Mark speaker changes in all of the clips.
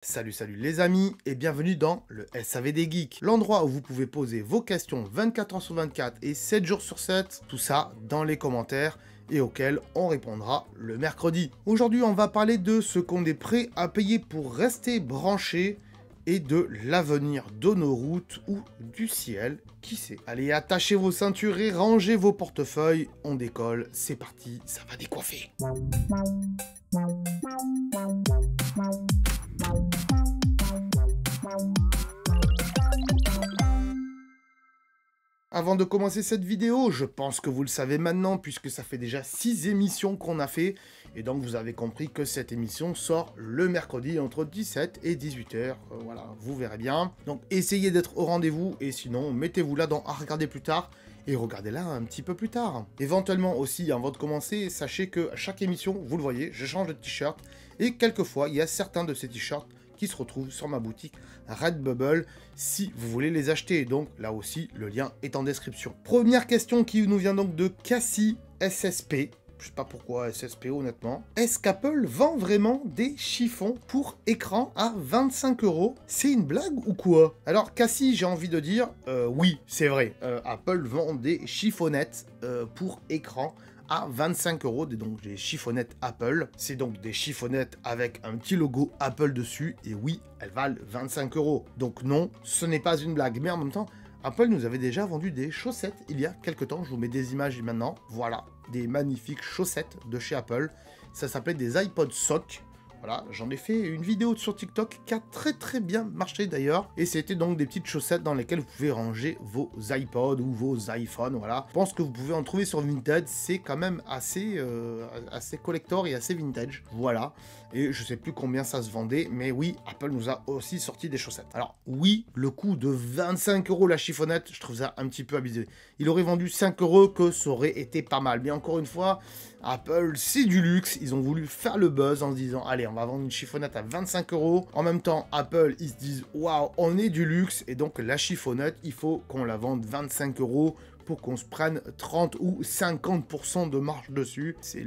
Speaker 1: Salut les amis et bienvenue dans le SAV des Geeks, l'endroit où vous pouvez poser vos questions 24 h sur 24 et 7 jours sur 7, tout ça dans les commentaires et auxquels on répondra le mercredi. Aujourd'hui on va parler de ce qu'on est prêt à payer pour rester branché et de l'avenir de nos routes ou du ciel, qui sait. Allez, attachez vos ceintures et rangez vos portefeuilles, on décolle, c'est parti, ça va décoiffer. Avant de commencer cette vidéo, je pense que vous le savez maintenant puisque ça fait déjà 6 émissions qu'on a fait et donc vous avez compris que cette émission sort le mercredi entre 17 et 18 h. Voilà, vous verrez bien. Donc essayez d'être au rendez-vous et sinon mettez-vous là dans à regarder plus tard et regardez-la un petit peu plus tard. Éventuellement aussi, avant de commencer, sachez que à chaque émission, vous le voyez, je change de t-shirt et quelquefois il y a certains de ces t-shirts qui se retrouvent sur ma boutique Redbubble si vous voulez les acheter. Donc là aussi, le lien est en description. Première question qui nous vient donc de Cassie SSP. Je sais pas pourquoi SSP honnêtement. Est-ce qu'Apple vend vraiment des chiffons pour écran à 25 €? C'est une blague ou quoi? Alors Cassie, j'ai envie de dire, oui, c'est vrai. Apple vend des chiffonnettes pour écran à 25 €, donc des chiffonnettes Apple. C'est donc des chiffonnettes avec un petit logo Apple dessus, et oui, elles valent 25 €. Donc non, ce n'est pas une blague, mais en même temps, Apple nous avait déjà vendu des chaussettes il y a quelques temps. Je vous mets des images maintenant. Voilà, des magnifiques chaussettes de chez Apple. Ça s'appelait des iPod Sock. Voilà, j'en ai fait une vidéo sur TikTok qui a très bien marché d'ailleurs. Et c'était donc des petites chaussettes dans lesquelles vous pouvez ranger vos iPods ou vos iPhones, voilà. Je pense que vous pouvez en trouver sur Vinted, c'est quand même assez collector et assez vintage, voilà. Et je sais plus combien ça se vendait, mais oui, Apple nous a aussi sorti des chaussettes. Alors oui, le coût de 25 € la chiffonnette, je trouve ça un petit peu abusé. Il aurait vendu 5 € que ça aurait été pas mal. Mais encore une fois, Apple, c'est du luxe. Ils ont voulu faire le buzz en se disant, allez, on va vendre une chiffonnette à 25 €. En même temps, Apple, ils se disent, waouh, on est du luxe. Et donc, la chiffonnette, il faut qu'on la vende 25 € pour qu'on se prenne 30 ou 50% de marge dessus. C'est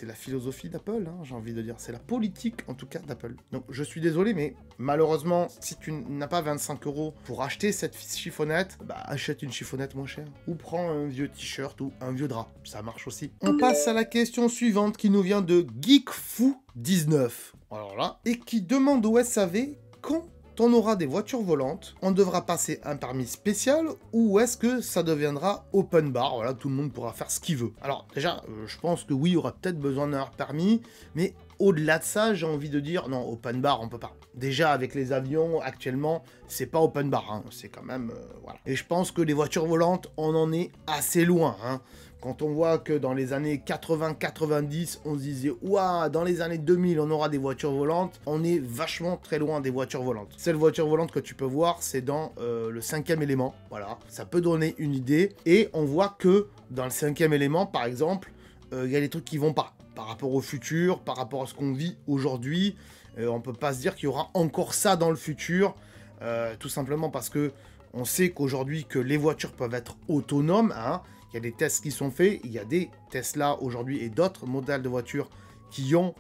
Speaker 1: la philosophie d'Apple, hein, j'ai envie de dire. C'est la politique, en tout cas, d'Apple. Donc, je suis désolé, mais malheureusement, si tu n'as pas 25 € pour acheter cette chiffonnette, bah, achète une chiffonnette moins chère. Ou prends un vieux t-shirt ou un vieux drap. Ça marche aussi. On passe à la question suivante qui nous vient de Geekfou19. Alors là, et qui demande au SAV quand on aura des voitures volantes, on devra passer un permis spécial ou est-ce que ça deviendra open bar? Voilà, tout le monde pourra faire ce qu'il veut. Alors déjà, je pense que oui, il y aura peut-être besoin d'un permis, mais au-delà de ça, j'ai envie de dire, non, open bar, on peut pas. Déjà, avec les avions, actuellement, c'est pas open bar, hein, c'est quand même, voilà. Et je pense que les voitures volantes, on en est assez loin, hein. Quand on voit que dans les années 80-90, on se disait « Ouah, dans les années 2000, on aura des voitures volantes », on est vachement très loin des voitures volantes. Seule voiture volante que tu peux voir, c'est dans le 5e élément. Voilà, ça peut donner une idée. Et on voit que dans le 5e élément, par exemple, il y a des trucs qui vont pas. Par rapport au futur, par rapport à ce qu'on vit aujourd'hui, on peut pas se dire qu'il y aura encore ça dans le futur, tout simplement parce que on sait qu'aujourd'hui que les voitures peuvent être autonomes, hein. Il y a des tests qui sont faits, il y a des Tesla aujourd'hui et d'autres modèles de voitures qui ont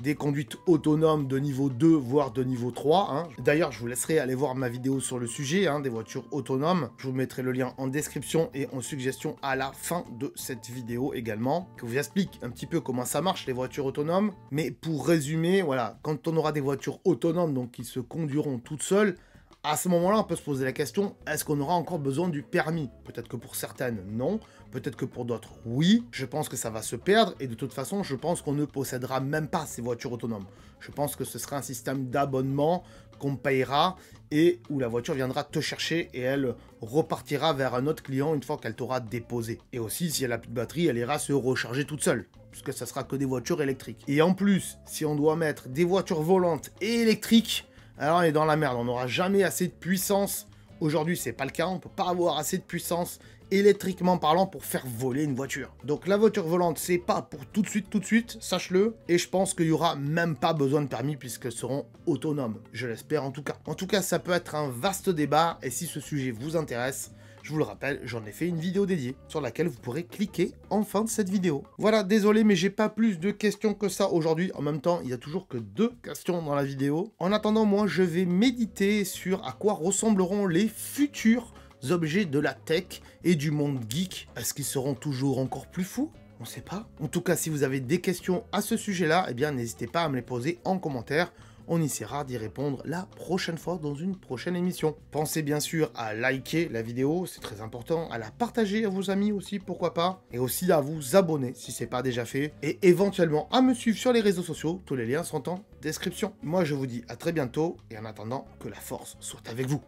Speaker 1: des conduites autonomes de niveau 2, voire de niveau 3. Hein. D'ailleurs, je vous laisserai aller voir ma vidéo sur le sujet, hein, des voitures autonomes. Je vous mettrai le lien en description et en suggestion à la fin de cette vidéo également, qui vous explique un petit peu comment ça marche, les voitures autonomes. Mais pour résumer, voilà, quand on aura des voitures autonomes, donc qui se conduiront toutes seules, à ce moment-là, on peut se poser la question, est-ce qu'on aura encore besoin du permis? Peut-être que pour certaines, non. Peut-être que pour d'autres, oui. Je pense que ça va se perdre et de toute façon, je pense qu'on ne possédera même pas ces voitures autonomes. Je pense que ce sera un système d'abonnement qu'on payera et où la voiture viendra te chercher et elle repartira vers un autre client une fois qu'elle t'aura déposé. Et aussi, si elle n'a plus de batterie, elle ira se recharger toute seule, puisque ça sera que des voitures électriques. Et en plus, si on doit mettre des voitures volantes et électriques, alors on est dans la merde, on n'aura jamais assez de puissance. Aujourd'hui, c'est pas le cas, on peut pas avoir assez de puissance électriquement parlant pour faire voler une voiture. Donc la voiture volante, c'est pas pour tout de suite, sache-le. Et je pense qu'il y aura même pas besoin de permis puisqu'elles seront autonomes. Je l'espère en tout cas. En tout cas, ça peut être un vaste débat et si ce sujet vous intéresse, je vous le rappelle, j'en ai fait une vidéo dédiée sur laquelle vous pourrez cliquer en fin de cette vidéo. Voilà, désolé, mais j'ai pas plus de questions que ça aujourd'hui. En même temps, il y a toujours que 2 questions dans la vidéo. En attendant, moi, je vais méditer sur à quoi ressembleront les futurs objets de la tech et du monde geek. Est-ce qu'ils seront toujours encore plus fous? On sait pas. En tout cas, si vous avez des questions à ce sujet-là, eh bien, n'hésitez pas à me les poser en commentaire. On essaiera d'y répondre la prochaine fois dans une prochaine émission. Pensez bien sûr à liker la vidéo, c'est très important, à la partager à vos amis aussi, pourquoi pas, et aussi à vous abonner si c'est pas déjà fait, et éventuellement à me suivre sur les réseaux sociaux, tous les liens sont en description. Moi je vous dis à très bientôt, et en attendant, que la force soit avec vous.